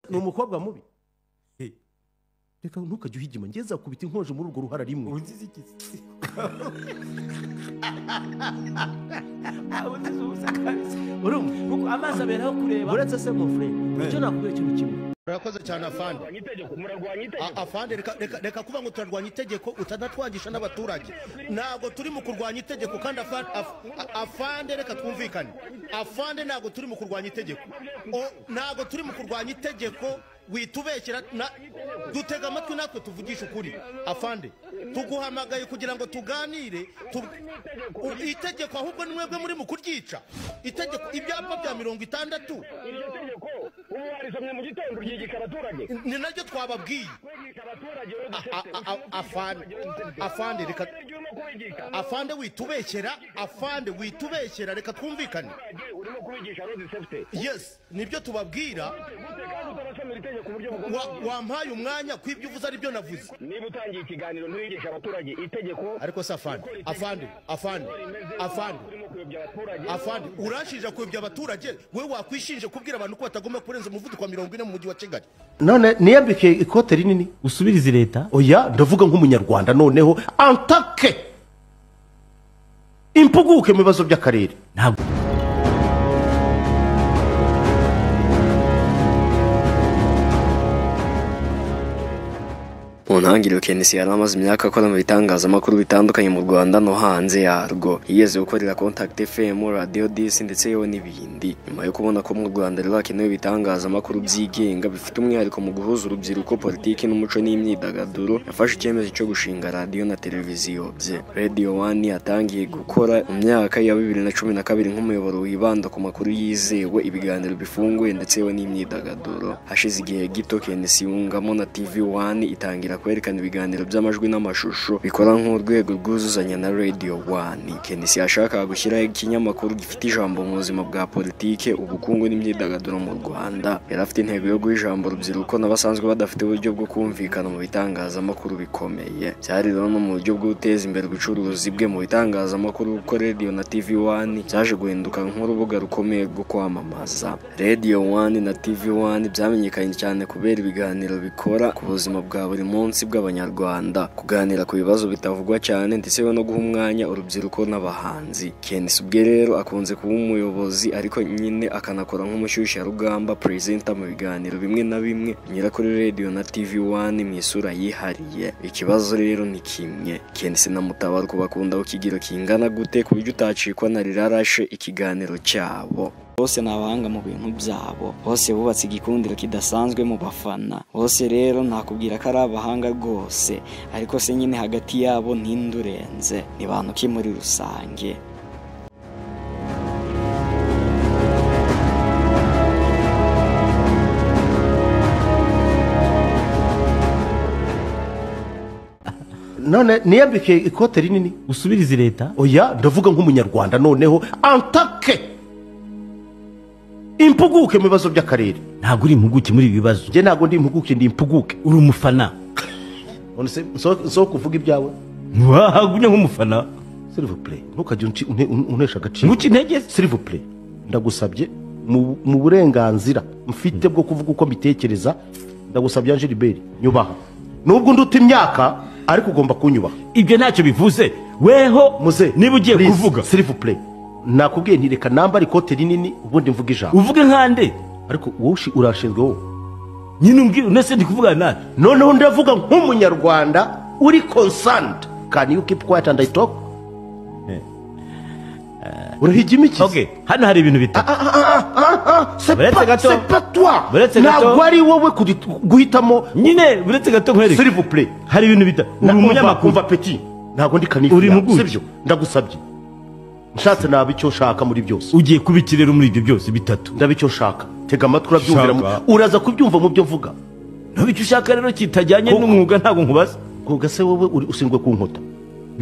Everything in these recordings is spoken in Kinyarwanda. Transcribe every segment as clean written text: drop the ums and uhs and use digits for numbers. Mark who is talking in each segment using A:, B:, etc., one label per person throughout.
A: ni umukobwa mubi reka ntukajye uhigima ngeza kubita inkonje muri urwo ruhara rimwe
B: unzize iki
A: urumva
B: kuko amazi aberaho kureba
A: uretse se mon frère icyo nakubwira ikintu kimwe
C: urakoze cyane afande afande reka kuva ngo turarwanya itegeko utanatwangisha n'abaturage ntago turi mu kurwanya itegeko kandi afande reka twumvikane afande ntago turi mu kurwanya itegeko ntago turi mu kurwanya itegeko witubekera dutega amatwi natwe tuvugisha ukuri afande tuguhamagaye kugira ngo tuganire itegeko ahubwo ni mwebwe muri mu kuryica itegeko ibyapa bya 60
D: uwarisomye mu gitondo ryigisha abaturage
C: ni naryo twababwiye afande reka afande witubekera reka twumvikane
D: urimo kubigisha road safety
C: yes nibyo tubabwira wampaye umwanya kwibyo uvuze ari byo navuze
D: niba utangiye ikiganiro ntiwigisha abaturage itegeko
C: ariko se afande urashije kuyobya abaturage we wakwishinje kubwira abantu ko batagomba kurenza umuvuduko wa 40 mu mujyi wa Kigali none niyambike ikote rinini
B: usubirize leta
A: oya ndavuga nk'umunyarwanda noneho antake impuguke mu bibazo by'akarere
B: ntabwo
E: Ntangiriro Kenisi yaramaze imyaka akora mu bitangazamakuru bitandukanye mu Rwanda no hanze yarwo yigeze gukorera Contact FM Radio DC ndetse yewe n'ibindi nyuma yo kubona ko mu Rwanda rero hakenewe ibitangazamakuru byigenga bifite umwihariko mu guhuza urubyiruko politiki n'umuco n'imyidagaduro yafashe icyemezo cyo gushinga radio na televiziyo bye Radio 1 yatangiye gukora mu myaka ya 2012 nk'umuyoboro wibanda ku makuru yizewe ibiganiro bifunguye ndetse yewe n'imyidagaduro hashize igihe gito Kenisi yungamo na TV1 itangira kwerekana ibiganiro by'amajwi n'amashusho bikora nk'urwego rwuzuzanya na Radio 1 Kenisi yashakaga gushyiraho ikinyamakuru gifite ijambo mu buzima bwa politike ubukungu n'imyidagaduro mu Rwanda yari afite intego yo guha ijambo urubyiruko n'abasanzwe badafite uburyo bwo kumvikana mu bitangazamakuru bikomeye byari rero no mu buryo bwo guteza imbere ubucuruzi bwe mu bitangazamakuru kuko Radio na TV1 byaje guhinduka nk'urubuga rukomeye rwo kwamamaza Radio 1 na TV1 byamenyekanye cyane kubera ibiganiro bikora ku buzima bwa buri munsi bw'abanyarwanda kuganira ku bibazo bitavugwa cyane ndetse no guha umwanya urubyiruko n'abahanzi Kenisi ubwe rero akunze kuba umuyobozi ariko nyine akanakora nk'umushyushya rugamba presenter mu biganiro bimwe na bimwe binyura kuri Radio na TV1 mu isura yihariye ikibazo rero ni kimwe Kenisi na Mutabaruka bakunda ukigiro kingana gute ku buryo utacikwa na rirarashe ikiganiro cyabo bose nabahanga mu bintu byabo bose bubatse igikundiro kidasanzwe mu bafana bose rero nakubwira ko ari abahanga rwose ariko se nyine hagati yabo ntindurenze ni bantu ki muri rusange
A: none niyambike ikote rinini
B: usubirize leta
A: oya ndavuga nk'umunyarwanda noneho antake impuguke mu bibazo by'akarere
B: ntabwo uri impuguke muri ibi bibazo
A: njye ntabwo ndi impuguke ndi impuguke
B: uri umufana
A: none se so kuvuga ibyawe
B: wahagumye nk'umufana
A: s'il vous plaît ntukajye unesha agaciro
B: nguki intege
A: s'il vous plaît ndagusabye mu burenganzira mfite bwo kuvuga uko mbitekereza ndagusabye Angel Beri nyubaha nubwo nduta imyaka ariko ugomba kunyubaha
B: ibyo ntacyo bivuze weho
A: muze
B: niba ugiye kuvuga
A: s'il vous plaît nakubwiye ntireka namba ikote rinini ubundi mvuga ijambo
B: uvuge nkande
A: ariko wowe urashinzwe wowe
B: nyine umbwira unese ndi kuvuga nande
A: noneho ndavuga nk'umunyarwanda uri concerned can you keep quiet and I talk urahigima iki
B: okay hano hari ibintu bitatu
A: c'est pas toi ntabwo ari wowe guhitamo
B: nyine buretse gato nkwereke
A: s'il vous plaît
B: hari ibintu bitatu uri umunyamakuru
A: umva petit ntabwo ndi kanifu
B: uri muguzi
A: sibyo ndagusabye nshatse naba icyo nshaka muri byose
B: ugiye kubikirera muri ibyo byose bitatu
A: ndaba icyo nshaka tega amatwi urabyumvira uraza kubyumva mu byo mvuga
B: ntabwo icyo ushaka rero kitajyanye n'umwuga ntabwo nkubaza
A: ngoga se wowe ushinzwe ku nkota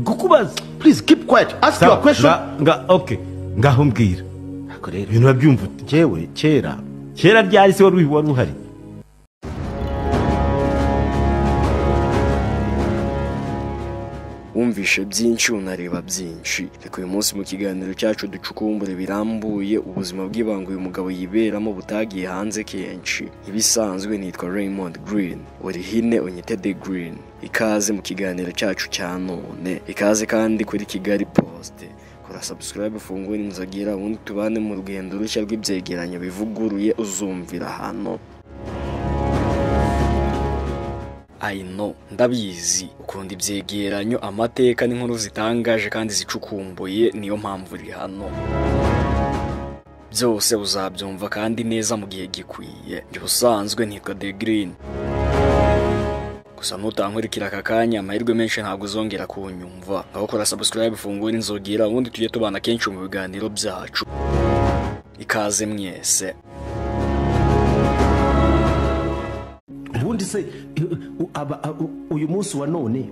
B: gukubaza
A: please keep quiet ask your question
B: okay ngaho mbwira ibintu babyumva ute
A: jewe
B: kera ryari se wari uhari
E: wumvishe byinshi unareba byinshi. Reka uyu munsi mu kiganiro cyacu ducukumbure birambuye ubuzima bw'ibanga uyu mugabo yiberamo butagiye hanze kenshi. Ibisanzwe nitwa Raymond Green, urihine unyite The Green. Ikaze mu kiganiro cyacu cya none, ikaze kandi kuri Kigali Post. Kora subscribe ufungure inzogera ubundi tubane mu rugendo rushya rw'ibyegeranyo bivuguruye uzumvira hano. I know, ndabizi ukunda ibyegeranyo, amateka n'inkuru zitangaje kandi zicukumbuye, niyo mpamvu uri hano. Byose uzabyumva kandi neza mu gihe gikwiye. Njye usanzwe nitwa The Green. Gusa nutankurikira aka kanya amahirwe menshi ntabwo uzongera kunyumva. Aho kora subscribe ufungure inzogera ubundi tujye tubana kenshi mu biganiro byacu. Ikaze mwese.
A: Ubundi se uyu munsi wa none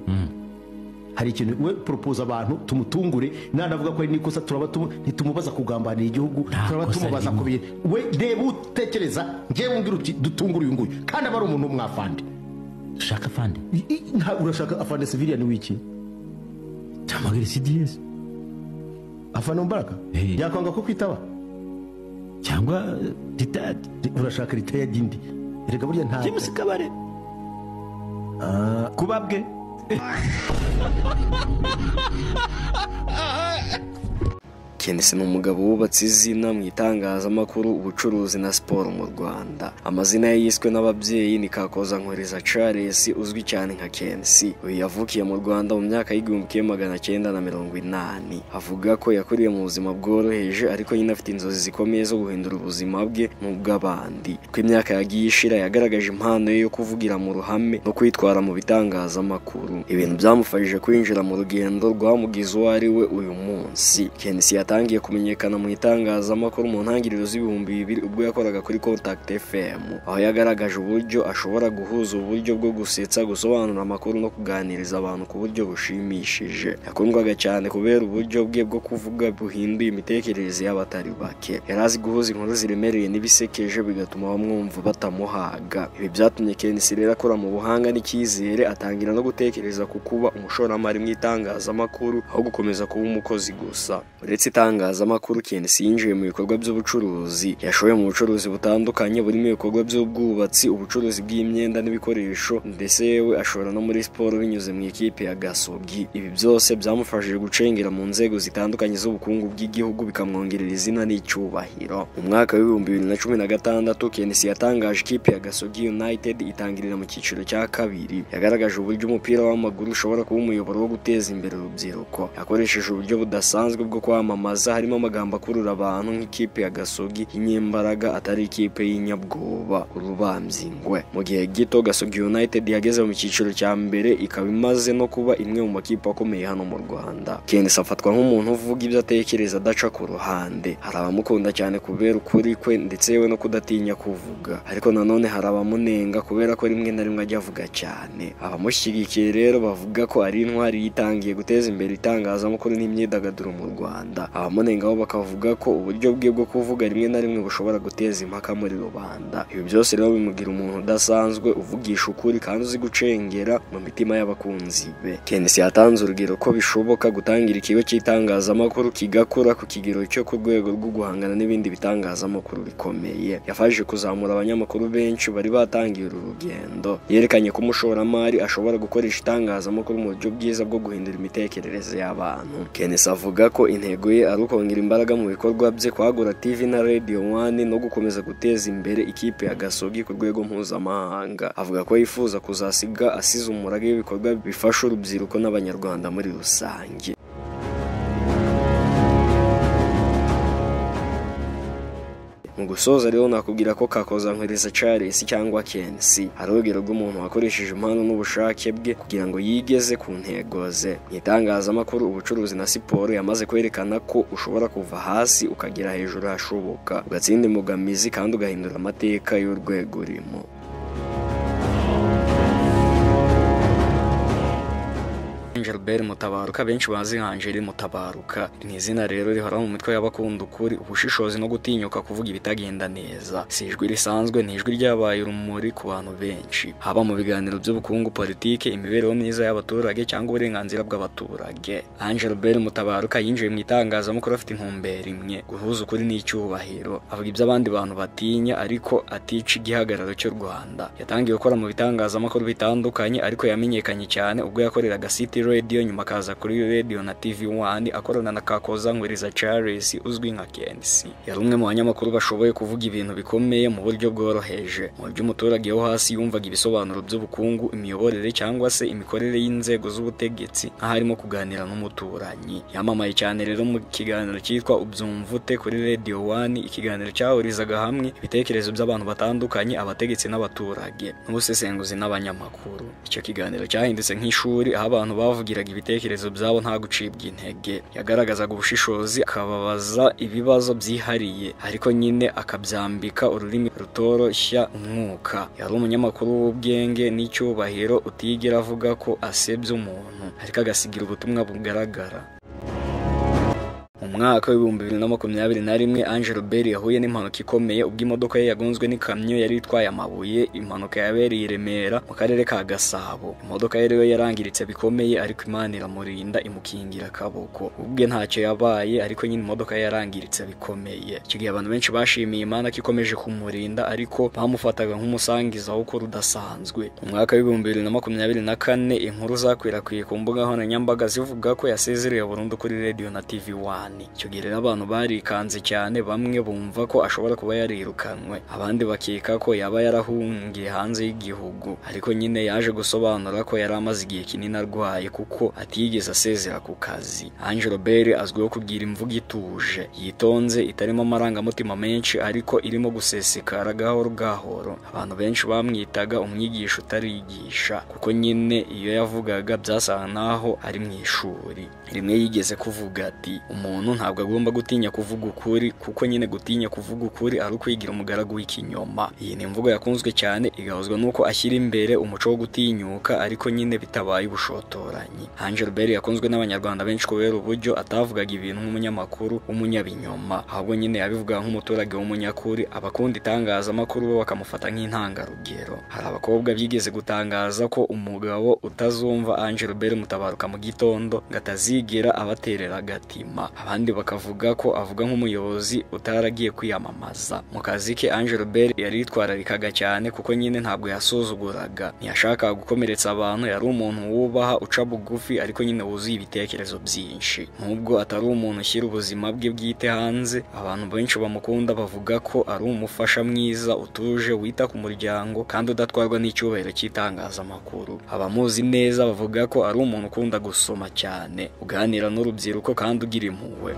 A: hari ikintu we propose abantu tumutungure nanavuga ko ari nikosa turaba ntitumubaza kugambanira igihugu, turaba tumubaza kubiye we reba utekereza ngewe ngira uti dutungure uyu nguyu kandi abari umuntu mwafande.
B: Shaka fande
A: urashaka afande civilian wiki
B: tamagere CDS
A: afande Mbaraga yakwanga ko kwitaba
B: cyangwa retired.
A: Urashaka retired indi rega burya nta
B: James Kabare kubabwe.
E: Kenesi ni umugabo wubatse izina mu itangazamakuru, ubucuruzi na siporo mu Rwanda. Amazina ye yiswe n'ababyeyi ni Kakozankweriza Charles, uzwi cyane nka Kenesi. Uyu yavukiye mu Rwanda mu myaka y'1980. Avuga ko yakuriye mu buzima bworoheje ariko nyine afite inzozi zikomeye zo guhindura ubuzima bwe n'ubw'abandi. Ko imyaka yagiye ishira yagaragaje impano ye yo kuvugira mu ruhame no kwitwara mu bitangazamakuru, ibintu byamufashije kwinjira mu rugendo rwamugize uwo ari we uyu munsi. Kenesi yatangiye kumenyekana mu itangazamakuru mu ntangiriro z'ibihumbi 2000 ubwo yakoraga kuri Contact FM, aho yagaragaje uburyo ashobora guhuza uburyo bwo gusetsa, gusobanura amakuru no kuganiriza abantu ku buryo bushimishije. Yakundwaga cyane kubera uburyo bwe bwo kuvuga buhinduye imitekerereze y'abatari bake. Yarazi guhuza inkuru ziremereye n'ibisekeje bigatuma bamwumva batamuhaga. Ibi byatumye Kenesi rero akora mu buhanga n'icyizere, atangira no gutekereza ku kuba umushoramari mu itangazamakuru aho gukomeza kuba umukozi gusa. Uretse itangazamakuru, Kenesi yinjiye mu bikorwa by'ubucuruzi. Yashoye mu bucuruzi butandukanye burimo ibikorwa by'ubwubatsi, ubucuruzi bw'imyenda n'ibikoresho, ndetse yewe ashora no muri siporo binyuze mu ikipe ya Gasogi. Ibi byose byamufashije gucengera mu nzego zitandukanye z'ubukungu bw'igihugu, bikamwongerera izina n'icyubahiro. Mu mwaka w'2016 Kenesi yatangaje ikipe ya Gasogi United itangirira mu cyiciro cya kabiri. Yagaragaje uburyo umupira w'amaguru ushobora kuba umuyoboro wo guteza imbere urubyiruko. Yakoresheje uburyo budasanzwe bwo kwamamaza, harimo amagambo akurura abantu nk'ikipe ya Gasogi y'inyembaraga atari ikipe y'inyabwoba urubambyingwe. Mu gihe gito Gasogi United yageze mu cyiciro cya mbere, ikaba imaze no kuba imwe mu makipe akomeye hano mu Rwanda. Kenesi afatwa nk'umuntu uvuga ibyo atekereza adaca ku ruhande. Hari abamukunda cyane kubera ukuri kwe ndetse yewe no kudatinya kuvuga, ariko nanone hari abamunenga kubera ko rimwe na rimwe ajya avuga cyane. Abamushyigikiye rero bavuga ko ari intwari yitangiye guteza imbere itangazamakuru n'imyidagaduro mu Rwanda. Abamunengaho bakavuga ko uburyo bwe bwo kuvuga rimwe na rimwe bushobora guteza impaka muri rubanda. Ibi byose rero bimugira umuntu udasanzwe, uvugisha ukuri kandi uzi gucengera mu mitima y'abakunzi be. Kenesi yatanze urugero ko bishoboka gutangira ikigo cy'itangazamakuru kigakura ku kigero cyo ku rwego rwo guhangana n'ibindi bitangazamakuru bikomeye. Yafashije kuzamura abanyamakuru benshi bari batangiye uru rugendo. Yerekanye ko umushoramari ashobora gukoresha itangazamakuru mu buryo bwiza bwo guhindura imitekerereze y'abantu. Kenesi avuga ko intego ye ari ukongera imbaraga mu bikorwa bye, kwagura TV na Radio 1 no gukomeza guteza imbere ikipe ya Gasogi ku rwego mpuzamahanga. Avuga ko yifuza kuzasiga asize umurage w'ibikorwa bifasha urubyiruko n'abanyarwanda muri rusange. Mu gusoza rero nakubwira ko Kakozankweriza Charles cyangwa Kenesi ari urugero rw'umuntu wakoresheje impano n'ubushake bwe kugira ngo yigeze ku ntego ze. Mu itangazamakuru, ubucuruzi na siporo yamaze kwerekana ko ushobora kuva hasi ukagera hejuru hashoboka, ugatsinda imbogamizi kandi ugahindura amateka y'urwego urimo. Angelbert Mutabaruka benshi bazi nka Angeli Mutabaruka. Ni izina rero rihora mu mitwe y'abakunda ukuri, ubushishozi no gutinyuka kuvuga ibitagenda neza. Si ijwi risanzwe, ni ijwi ryabaye urumuri ku bantu benshi, haba mu biganiro by'ubukungu, politike, imibereho myiza y'abaturage cyangwa uburenganzira bw'abaturage. Angelbert Mutabaruka yinjiye mu itangazamakuru afite intumbero imwe, guhuza ukuri n'icyubahiro. Avuga ibyo abandi bantu batinya ariko atica igihagararo cy'u Rwanda. Yatangiye gukora mu bitangazamakuru bitandukanye ariko yamenyekanye cyane ubwo yakoreraga City Radio, nyuma akaza kuri Radio na TV1 akorana na Kakoza Ngwiriza Charles uzwi nka Kensi. Yari umwe mu banyamakuru bashoboye kuvuga ibintu bikomeye mu buryo bworoheje, mu buryo umuturage wo hasi yumvaga ibisobanuro by'ubukungu, imiyoborere cyangwa se imikorere y'inzego z'ubutegetsi nk'aharimo kuganira n'umuturanyi. Yamamaye cyane rero mu kiganiro cyitwa Ubyumvute kuri Radio 1, ikiganiro cyahurizaga hamwe ibitekerezo by'abantu batandukanye, abategetsi n'abaturage n'ubusesenguzi n'abanyamakuru. Icyo kiganiro cyahindutse nk'ishuri aho abantu bavugiraga ibitekerezo byabo nta gucibwa intege. Yagaragazaga ubushishozi, akababaza ibibazo byihariye ariko nyine akabyambika ururimi rutoroshya umwuka. Yari umunyamakuru w'ubwenge n'icyubahiro, utigera avuga ko asebya umuntu ariko agasigira ubutumwa bugaragara. Mu mwaka wa 2021 Angelbert yahuye n'impanuka ikomeye ubwo imodoka ye yagonzwe n'ikamyo yari itwaye amabuye. Impanuka yabereye i Remera mu karere ka Gasabo. Imodoka ye rero yarangiritse bikomeye ariko Imana iramurinda imukingira akaboko. Ubwe ntacyo yabaye ariko nyine imodoka ye yarangiritse bikomeye. Icyo gihe abantu benshi bashimiye Imana ko ikomeje kumurinda ariko bamufataga nk'umusangiza w'uko rudasanzwe. Mu mwaka wa 2024 inkuru zakwirakwiye ku mbuga nkoranyambaga zivuga ko yasezerewe burundu kuri Radio na TV1. Icyo gihe rero abantu barikanze cyane, bamwe bumva ko ashobora kuba yarirukanwe, abandi bakeka ko yaba yarahungiye hanze y'igihugu, ariko nyine yaje gusobanura ko yari amaze igihe kinini arwaye kuko atigeze asezera ku kazi. Angelbert azwiho kugira imvugo ituje, yitonze, itarimo amarangamutima menshi ariko irimo gusesekara gahoro gahoro. Abantu benshi bamwitaga umwigisha utarigisha kuko nyine iyo yavugaga byasaga naho ari mu ishuri. Rimwe yigeze kuvuga ati, umuntu ntabwo agomba gutinya kuvuga ukuri kuko nyine gutinya kuvuga ukuri ari ukwigira umugaragu w'ikinyoma. Iyi ni imvugo yakunzwe cyane, igahozwa nuko ashyira imbere umuco wo gutinyuka ariko nyine bitabaye ubushotoranyi. Angelbert yakunzwe n'abanyarwanda benshi kubera uburyo atavugaga ibintu nk'umunyamakuru w'umunyabinyoma, ahubwo nyine yabivuga nk'umuturage w'umunyakuri. Abakunda itangazamakuru bo bakamufata nk'intangarugero. Hari abakobwa byigeze gutangaza ko umugabo utazumva Angelbert Mutabaruka mu gitondo gatazigera abaterera agatima. Abandi bakavuga ko avuga nk'umuyobozi utaragiye kwiyamamaza. Mu kazi ke Angelbert yaritwararikaga cyane kuko nyine ntabwo yasuzuguraga, ntiyashakaga gukomeretsa abantu. Yari umuntu wubaha, uca bugufi ariko nyine wuzuye ibitekerezo byinshi. Nubwo atari umuntu ushyira ubuzima bwe bwite hanze, abantu benshi bamukunda bavuga ko ari umufasha mwiza, utuje, wita ku muryango kandi udatwarwa n'icyubahiro cy'itangazamakuru. Abamuzi neza bavuga ko ari umuntu ukunda gusoma cyane, uganira n'urubyiruko kandi ugira impuhwe.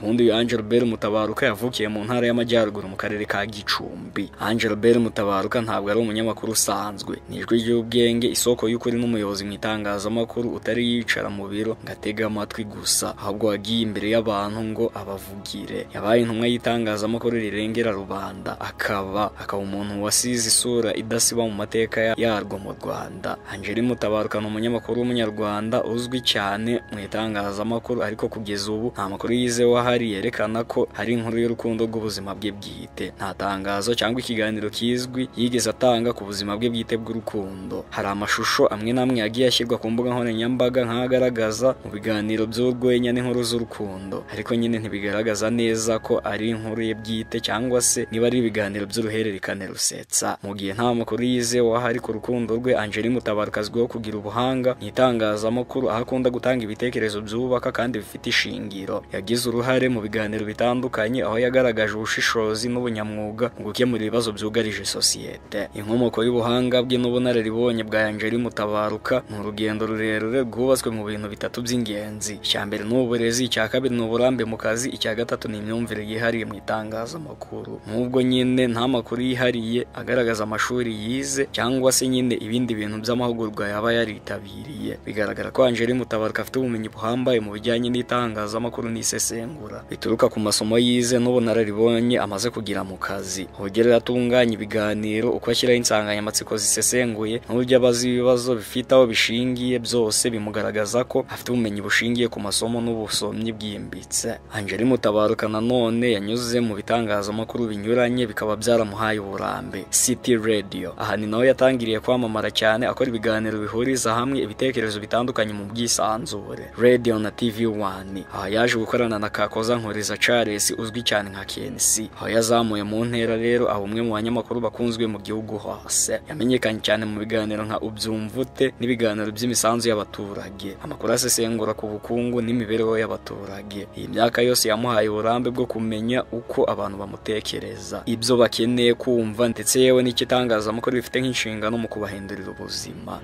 E: Undi Angelbert Mutabaruka yavukiye mu ntara y'Amajyaruguru mu karere ka Gicumbi. Angelbert Mutabaruka ntabwo ari umunyamakuru usanzwe, ni ijwi ry'ubwenge, isoko y'ukuri n'umuyobozi mu itangazamakuru utari yicara mu biro ngatega amatwi gusa, ahubwo wagiye imbere y'abantu ngo abavugire. Yabaye intumwa y'itangazamakuru rirengera rubanda, akaba umuntu wasize isura idasiba mu mateka yarwo mu Rwanda. Angelbert Mutabaruka ni umunyamakuru w'umunyarwanda uzwi cyane mu itangazamakuru ariko kugeza ubu nta makuru yizeho yerekana ko hari inkuru y'urukundo rw'ubuzima bwe bwite. Nta tangazo cyangwa ikiganiro kizwi yigeze atanga ku buzima bwe bwite bw'urukundo. Hari amashusho amwe n'amwe yagiye ashyirwa ku mbuga nkoranyambaga nk'agaragaza mu biganiro by'urwenya n'inkuru z'urukundo, ariko nyine ntibigaragaza neza ko ari inkuru ye bwite cyangwa se niba ari ibiganiro by'uruhererekane rusetsa. Mu gihe nta makuru yizeho ahari ku rukundo rwe, Angelbert Mutabaruka azwiho kugira ubuhanga mu itangazamakuru, aho akunda gutanga ibitekerezo byubaka kandi bifite ishingiro. Yagize uruhare mu biganiro bitandukanye aho yagaragaje ubushishozi n'ubunyamwuga mu gukemura ibibazo byugarije sosiyete. Inkomoko y'ubuhanga bwe n'ubunararibonye bwa Angelbert Mutabaruka ni urugendo rurerure rwubatswe mu bintu bitatu by'ingenzi. Icya mbere ni uburezi, icya kabiri ni uburambe mu kazi, icya gatatu ni imyumvire yihariye mu itangazamakuru. Nubwo nyine nta makuru yihariye agaragaza amashuri yize cyangwa se nyine ibindi bintu by'amahugurwa yaba yaritabiriye, bigaragara ko Angelbert Mutabaruka afite ubumenyi buhambaye mu bijyanye n'itangazamakuru n'isesengura. guhindura bituruka ku masomo yize n'ubunararibonye amaze kugira mu kazi. Urugero atunganya ibiganiro, uko ashyiraho insanganyamatsiko zisesenguye n'uburyo abaza ibibazo bifite aho bishingiye, byose bimugaragaza ko afite ubumenyi bushingiye ku masomo n'ubusomyi bwimbitse. Angeli Mutabaruka nanone yanyuze mu bitangazamakuru binyuranye bikaba byaramuhaye uburambe. City Radio, aha ni naho yatangiriye kwamamara cyane akora ibiganiro bihuriza hamwe ibitekerezo bitandukanye mu bwisanzure. Radio na TV1, aha yaje gukorana na Kakoza Nkuriza Charles uzwi cyane nka KNC, aho yazamuye mu ntera rero abo umwe mu banyamakuru bakunzwe mu gihugu hose. Yamenyekanye cyane mu biganiro nka Ubyumvute n'ibiganiro by'imisanzu y'abaturage, amakuru asesengura ku bukungu n'imibereho y'abaturage. Iyi myaka yose yamuhaye uburambe bwo kumenya uko abantu bamutekereza, ibyo bakeneye kumva, ndetse yewe n'ikitangazamakuru bifite nk'inshingano mu kubahindurira ubuzima.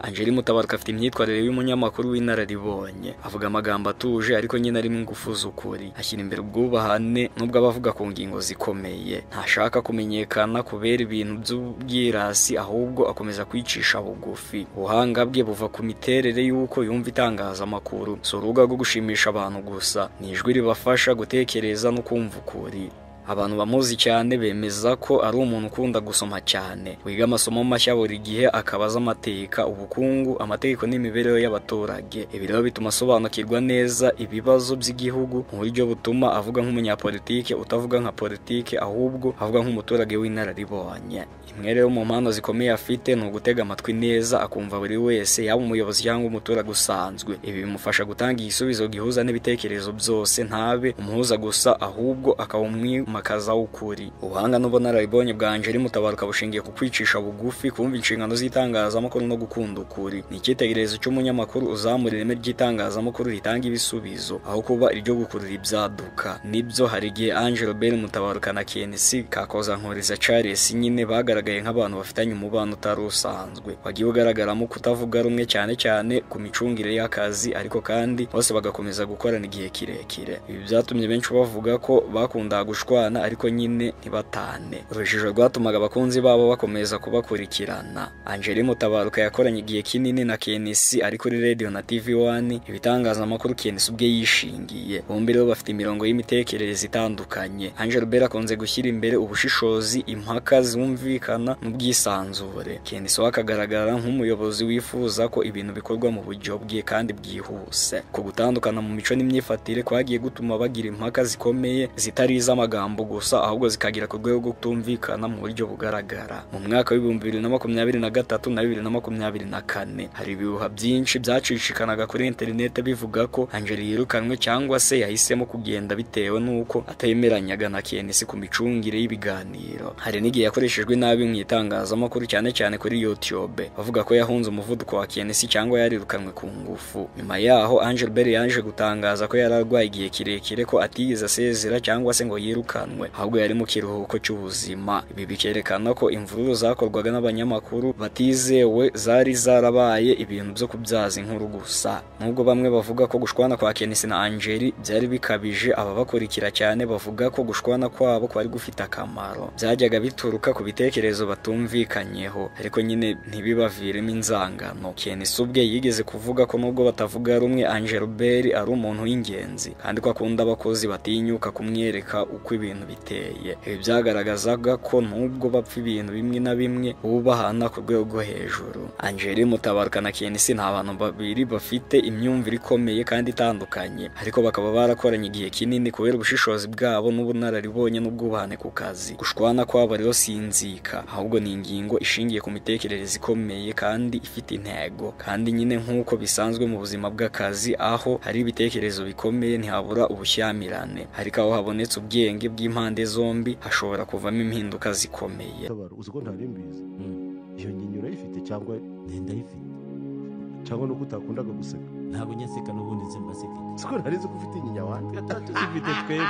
E: Angeli Mutabaruka afite imyitwarire y'umunyamakuru w'inararibonye, avuga amagambo atuje ariko nyine arimo ingufu z'ukuri, ashyira imbere ubwubahane nubwo abavuga ku ngingo zikomeye. Ntashaka kumenyekana kubera ibintu by'ubwirasi, ahubwo akomeza kwicisha bugufi. Ubuhanga bwe buva ku miterere y'uko yumva itangazamakuru, si urubuga rwo gushimisha abantu gusa, ni ijwi ribafasha gutekereza no kumva ukuri. Abantu bamuzi cyane bemeza ko ari umuntu ukunda gusoma cyane, wiga amasomo mashya buri gihe, akabaza amateka, ubukungu, amategeko n'imibereho y'abaturage. Ibi rero bituma asobanukirwa neza ibibazo by'igihugu mu buryo butuma avuga nk'umunyapolitike utavuga nka politike, ahubwo avuga nk'umuturage w'inararibonye. Imwe rero mu mpano zikomeye afite ni ugutega amatwi neza akumva buri wese, yaba umuyobozi cyangwa umuturage usanzwe. Ibi bimufasha gutanga igisubizo gihuza n'ibitekerezo byose, ntabe umuhuza gusa, ahubwo akaba umwimakaza w'ukuri. Ubuhanga n'ubunararibonye bwa Angeli Mutabaruka bushingiye ku kwicisha bugufi, kumva inshingano z'itangazamakuru no gukunda ukuri. Ni icyitegererezo cy'umunyamakuru uzamura ireme ry'itangazamakuru ritanga ibisubizo, aho kuba iryo gukurura ibyaduka. Nibyo hari igihe Angelo Bell Mutabaruka na KNC Kakoza Nkuriza Charles nyine bagaragaye nk'abantu bafitanye umubano utari usanzwe, wagiye ugaragaramo kutavuga rumwe cyane cyane ku micungire y'akazi, ariko kandi bose bagakomeza gukorana igihe kirekire. Ibi byatumye benshi bavuga ko bakundaga gushwana ariko nyine ntibatane. Urujijo rwatumaga abakunzi babo bakomeza kubakurikirana. Angeli Mutabaruka yakoranye igihe kinini na KNC ari kuri Radio na TV1, ibitangazamakuru KNC ubwe yishingiye. Bombi rero bafite imirongo y'imitekerereze itandukanye. Angelo Bell akunze gushyira imbere ubushishozi, impaka zumvikana n'ubwisanzure. KNC akagaragara nk'umuyobozi wifuza ko ibintu bikorwa mu buryo bwe kandi bwihuse. Ku gutandukana mu mico n'imyifatire kwagiye gutuma bagira impaka zikomeye zitari iz'amagambo gusa, ahubwo zikagira ku rwego rwo kutumvikana mu buryo bugaragara. Mu mwaka w'ibihumbi 2023 na 2024 hari ibihuha byinshi byacicikanaga kuri interinete bivuga ko Angeli yirukanwe cyangwa se yahisemo kugenda bitewe n'uko atemeranyaga na KNC ku micungire y'ibiganiro. Hari n'igihe yakoreshejwe nabi mu itangazamakuru, cyane cyane kuri YouTube, bavuga ko yahunze umuvuduko wa KNC cyangwa yarirukanwe ku ngufu. Nyuma yaho Angelo Bell yaje gutangaza ko yararwaye igihe kirekire, ko atigeze asezera cyangwa se ngo yirukanwe, ahubwo yari mu kiruhuko cy'ubuzima. Ibi bikerekana ko imvururu zakorwaga n'abanyamakuru batizewe zari zarabaye ibintu byo kubyaza inkuru gusa. Nubwo bamwe bavuga ko gushwana kwa KNC na Angeli byari bikabije, ababakurikira cyane bavuga ko gushwana kwabo kwari gufite akamaro, byajyaga bituruka ku bitekerezo batumvikanyeho, ariko nyine ntibibaviremo inzangano. KNC ubwe yigeze kuvuga ko nubwo batavuga rumwe, Angelo Bell ari umuntu w'ingenzi kandi ko akunda abakozi batinyuka kumwereka uko ibintu biteye. Ibi byagaragazaga ko nubwo bapfa ibintu bimwe na bimwe bubahana ku rwego rwo hejuru. Angeli Mutabaruka na KNC ni abantu babiri bafite imyumvire ikomeye kandi itandukanye, ariko bakaba barakoranye igihe kinini kubera ubushishozi bwabo n'ubunararibonye n'ubwubahane ku kazi. Gushwana kwabo rero sinzika, ahubwo ni ingingo ishingiye ku mitekerereze ikomeye kandi ifite intego. Kandi nyine nk'uko bisanzwe mu buzima bw'akazi, aho hari ibitekerezo bikomeye ntihabura ubushyamirane, ariko aho habonetse ubwenge bw'impande zombi hashobora kuvamo impinduka zikomeye.
A: Uzi ko ntari mbizi, iyo nyinya urayifite cyangwa
F: ndayifite,
A: cyangwa nuko utakundaga guseka?
F: ntabwo nyaseka n'ubundi nzi mbaseka.
A: Siko ntari nzi ko ufite inyinya wanjye.
F: Tuzifite twebwe.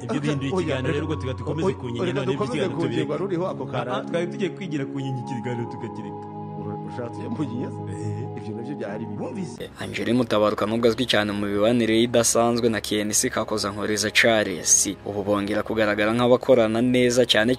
F: Ibyo bintu ikiganiro rero tugakomeze ku nyinya, none ikiganiro tubireka ruriho ako kara. Twari tugiye kwigira ku nyinya ikiganiro tugakireka.
A: ushatse yo mugiye ibyo nabyo byari bibumvise.
E: Angeli Mutabaruka nubwo azwi cyane mu mibanire idasanzwe na KNC Kakoza Nkoriza Charles, ubu bongera kugaragara nk'abakorana neza cyane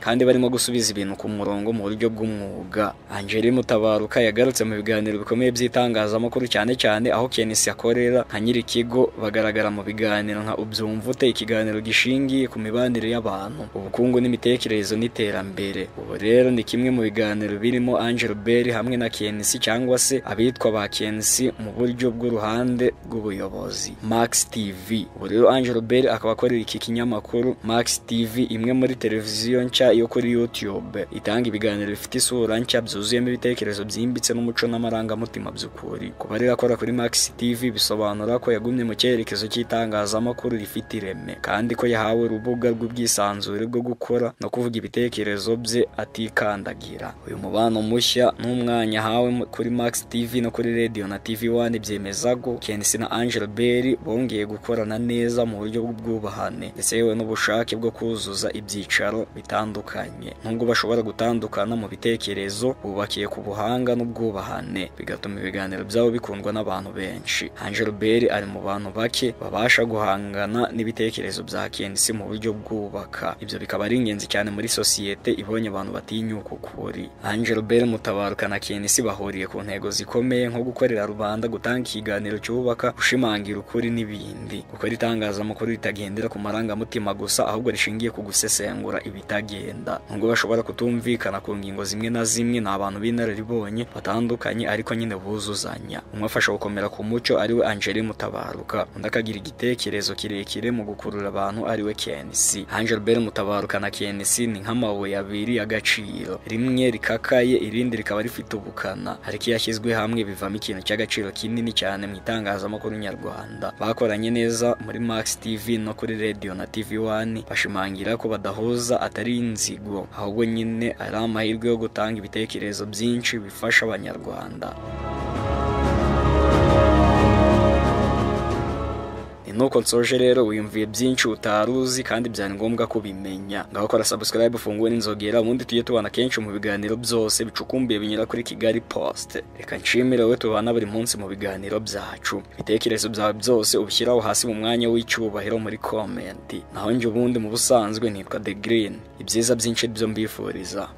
E: kandi barimo gusubiza ibintu ku murongo mu buryo bw'umwuga. Angeli Mutabaruka yagarutse mu biganiro bikomeye by'itangazamakuru cyane aho KNC akorera nka nyiri ikigo, bagaragara mu biganiro nka Ubyumvute, ikiganiro gishingiye ku mibanire y'abantu, ubukungu n'imitekerereze n'iterambere. Ubu rero ni kimwe mu biganiro birimo Angel Berry hamwe na KNC cyangwa se abitwa ba KNC mu buryo bw'uruhande rw'ubuyobozi. Max TV, ubu rero Angel Berry akaba akorera iki kinyamakuru Max TV, imwe muri televiziyo nshya yo kuri YouTube itanga ibiganiro bifite isura nshya byuzuyemo ibitekerezo byimbitse n'umuco n'amarangamutima by'ukuri. Kuba rero akora kuri Max TV bisobanura ko yagumye mu cyerekezo cy'itangazamakuru rifite ireme, kandi ko yahawe urubuga rw'ubwisanzure bwo gukora no kuvuga ibitekerezo bye atikandagira. Uyu mubano mushya n'umwanya ahawe kuri Max TV no kuri Radio na TV1 byemeza ko KNC na Angel Berry bongeye gukorana neza mu buryo bw'ubwubahane ndetse yewe n'ubushake bwo kuzuza ibyicaro bitandukanye. Nubwo bashobora gutandukana mu bitekerezo, bubakiye ku buhanga n'ubwubahane, bigatuma ibiganiro byabo bikundwa n'abantu benshi. Angel Berry ari mu bantu bake babasha guhangana n'ibitekerezo bya KNC mu buryo bwubaka. Ibyo bikaba ari ingenzi cyane muri sosiyete ibonye abantu batinyuka ukuri. Angel Berry Mutabaruka na KNC bahuriye ku ntego zikomeye nko gukorera rubanda, gutanga ikiganiro cyubaka, gushimangira ukuri n'ibindi. Gukora itangazamakuru ritagendera ku marangamutima gusa, ahubwo rishingiye ku gusesengura ibitagenda. Nubwo bashobora kutumvikana ku ngingo zimwe na zimwe, ni abantu b'inararibonye batandukanye ariko nyine buzuzanya. Umwe afasha gukomera ku muco ariwe Angel Mutabaruka, undi akagira igitekerezo kirekire mu gukurura abantu ariwe KNC. Angel Berry Mutabaruka na KNC ni nk'amabuye abiri y'agaciro, rimwe rikakaye irindi rikaba rifite ubukana, ariko iyo yashyizwe hamwe bivamo ikintu cy'agaciro kinini cyane mu itangazamakuru nyarwanda. Bakoranye neza muri Max TV no kuri Radio na TV1, bashimangira ko badahuza atari inzigo, ahubwo nyine ari amahirwe yo gutanga ibitekerezo byinshi bifasha abanyarwanda. Nuko nsoje rero wiyumviye byinshi utaruzi kandi byari ngombwa kubimenya. Ngaho kora subscribe, ufungure n'inzogera, ubundi tujye tubana kenshi mu biganiro byose bicukumbuye binyura kuri Kigali Post. Reka nshimire wowe tubana buri munsi mu biganiro byacu. Ibitekerezo byawe byose ubishyiraho hasi mu mwanya w'icyubahiro muri comment. Naho njye ubundi mu busanzwe nitwa The Green. Ibyiza byinshi byo mbifuriza.